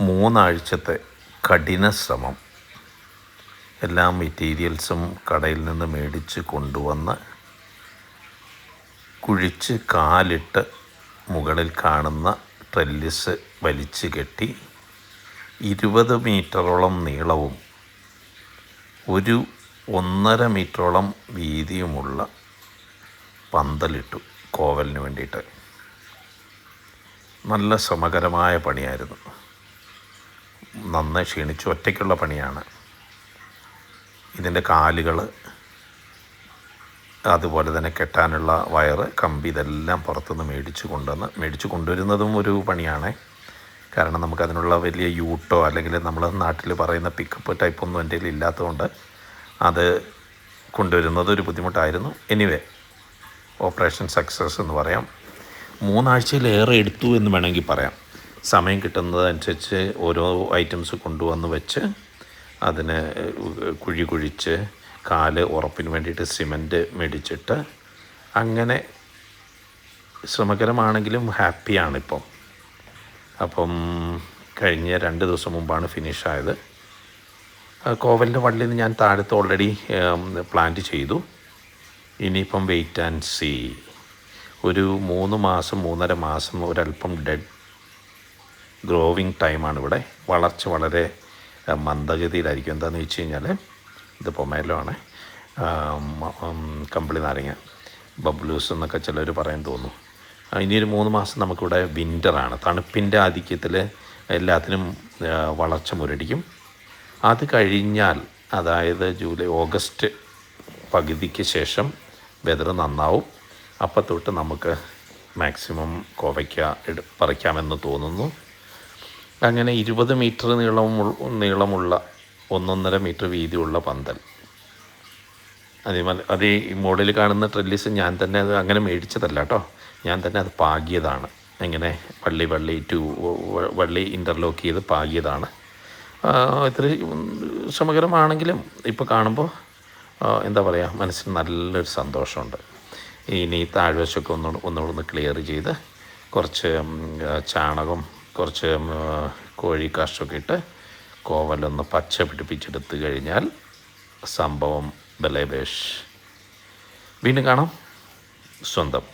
3 ആഴ്ചത്തെ കഠിന ശ്രമം. എല്ലാ മെറ്റീരിയൽസും കടയിൽ നിന്ന് മേടിച്ച് കൊണ്ടുവന്ന് കുഴിച്ച് കാലിട്ട് മുകളിൽ കാണുന്ന ട്രെല്ലിസ് വലിച്ചു കെട്ടി 20 മീറ്ററോളം നീളവും 1.5 മീറ്ററോളം വീതിയുമുള്ള പന്തലിട്ടു കോവലിന് വേണ്ടിയിട്ട്. നല്ല ശ്രമകരമായ പണിയായിരുന്നു. നന്നായി ക്ഷീണിച്ചു. ഒറ്റയ്ക്കുള്ള പണിയാണ്. ഇതിൻ്റെ കാലുകൾ, അതുപോലെ തന്നെ കെട്ടാനുള്ള വയറ്, കമ്പി, ഇതെല്ലാം പുറത്തുനിന്ന് മേടിച്ച് കൊണ്ടുവരുന്നതും ഒരു പണിയാണ്. കാരണം നമുക്കതിനുള്ള വലിയ യൂട്ടോ അല്ലെങ്കിൽ നമ്മൾ നാട്ടിൽ പറയുന്ന പിക്കപ്പ് ടൈപ്പൊന്നും എൻ്റെ കയ്യിൽ ഇല്ലാത്തതുകൊണ്ട് അത് കൊണ്ടുവരുന്നത് ഒരു ബുദ്ധിമുട്ടായിരുന്നു. എനിവേ, ഓപ്പറേഷൻ സക്സസ് എന്ന് പറയാം. 3 ആഴ്ചയിലേറെ എടുത്തു എന്ന് വേണമെങ്കിൽ പറയാം. സമയം കിട്ടുന്നതനുസരിച്ച് ഓരോ ഐറ്റംസ് കൊണ്ടുവന്ന് വെച്ച് അതിന് കുഴിച്ച് കാല് ഉറപ്പിന് വേണ്ടിയിട്ട് സിമൻറ്റ് മേടിച്ചിട്ട് അങ്ങനെ ശ്രമകരമാണെങ്കിലും ഹാപ്പിയാണിപ്പം. അപ്പം കഴിഞ്ഞ 2 ദിവസം മുമ്പാണ് ഫിനിഷായത്. കോവലിൻ്റെ വള്ളിയിൽ നിന്ന് ഞാൻ താഴത്ത് ഓൾറെഡി പ്ലാന്റ് ചെയ്തു. ഇനിയിപ്പം വെയിറ്റ് ആൻഡ് സീ. ഒരു 3 മാസം 3.5 മാസം ഒരല്പം ഡെഡ് ഗ്രോവിങ് ടൈമാണ് ഇവിടെ. വളർച്ച വളരെ മന്ദഗതിയിലായിരിക്കും. എന്താണെന്ന് വെച്ച് കഴിഞ്ഞാൽ ഇത് പൊമേലോ ആണ്, കമ്പിളി നാരങ്ങ, ബബ്ലൂസ് എന്നൊക്കെ ചിലർ പറയാൻ തോന്നും. ഇനിയൊരു 3 മാസം നമുക്കിവിടെ വിൻ്ററാണ്. തണുപ്പിൻ്റെ ആധിക്യത്തിൽ എല്ലാത്തിനും വളർച്ച മുരടിക്കും. അത് കഴിഞ്ഞാൽ, അതായത് ജൂലൈ ഓഗസ്റ്റ് പകുതിക്ക് ശേഷം വെതർ നന്നാവും. അപ്പം തൊട്ട് നമുക്ക് മാക്സിമം കോവയ്ക്ക പറിക്കാമെന്ന് തോന്നുന്നു. അങ്ങനെ 20 മീറ്റർ നീളമുള്ള 1.5 മീറ്റർ വീതിയുള്ള പന്തൽ. അത് ഈ മോഡലിൽ കാണുന്ന ട്രെല്ലിസ് ഞാൻ തന്നെ അത് അങ്ങനെ മേടിച്ചതല്ല കേട്ടോ. ഞാൻ തന്നെ അത് പാകിയതാണ്. ഇങ്ങനെ വള്ളി ഇൻ്റർലോക്ക് ചെയ്ത് പാകിയതാണ്. ഇത്ര ശ്രമകരമാണെങ്കിലും ഇപ്പോൾ കാണുമ്പോൾ എന്താ പറയുക, മനസ്സിന് നല്ലൊരു സന്തോഷമുണ്ട്. ഇനി താഴ്വശമൊക്കെ ഒന്നുകൂടെ ക്ലിയർ ചെയ്ത് കുറച്ച് ചാണകം, കുറച്ച് കോഴി കാഷ്ടമൊക്കെ ഇട്ട് കോവലൊന്ന് പച്ച പിടിപ്പിച്ചെടുത്ത് കഴിഞ്ഞാൽ സംഭവം ബലേബേഷ്. വീണ്ടും കാണാം. സ്വന്തം.